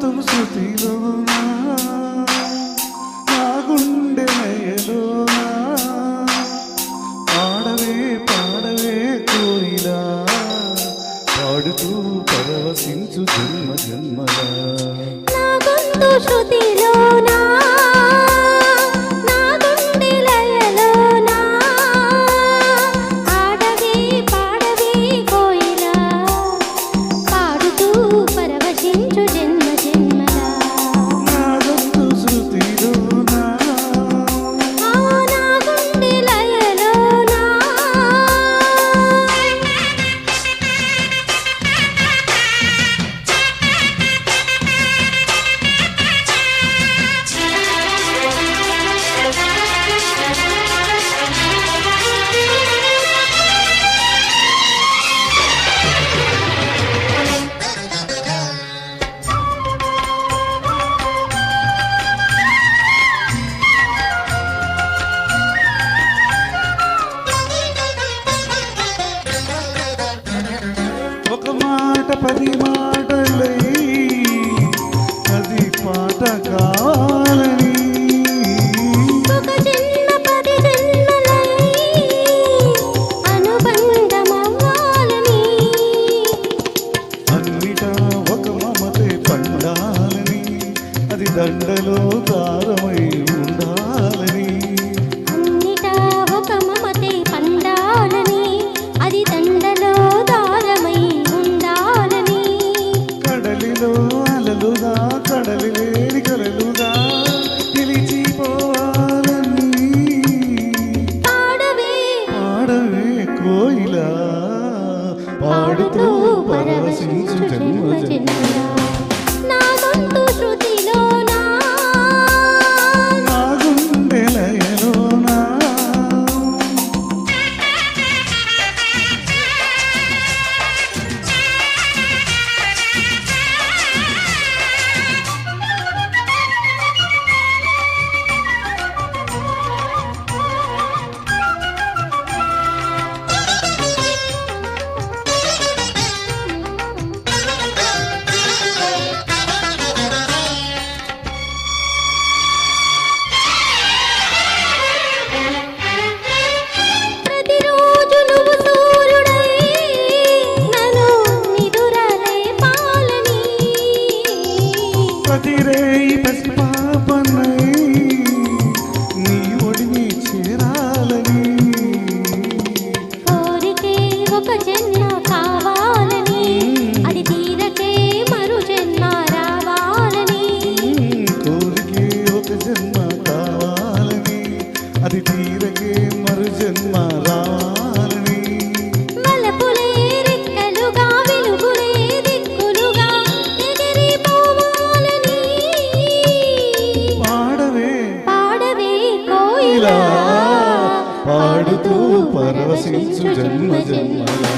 నాగంతు శృతిలోనా నా గుండె లయలోనా పాడవే పాడవే కోయిలా పాడుతూ పరవశించు జన్మ జన్మలా నాగంతు శృతిలోనా ఒక మాట పది మాటలై అది పాట కావాలని ఒక జన్మ పది జన్మలై అనుబంధమవ్వాలని అన్నిటా ఒక మమతే పండాలని అది దండలో దారమై ఉండాలని అన్నిటా ఒక మమతే పండాలని అది దండలో కడలి లేని కలలుగా నిలిచిపోవాలని పాడవే పాడవే కోయిలా పాడుతూ పరవశించు జన్మ జన్మలా నాగంతు శృతిలోనా నా గుండె లయలోనా ప్రతిరేయి పసిపాపనై నీ ఒడిని చేరాలని కోరికే ఒక జన్మ కావాలని అది తీరకే మరు జన్మ రావాలని కోరికే ఒక జన్మ కావాలని అది తీరకే మరు జన్మ రావాలని మలపులే రెక్కలుగా వెలుగులే దిక్కులుగా ఎగిరిపోవాలని పాడవే కోయిలా పాడుతూ పరవశించు జన్మ జన్మలా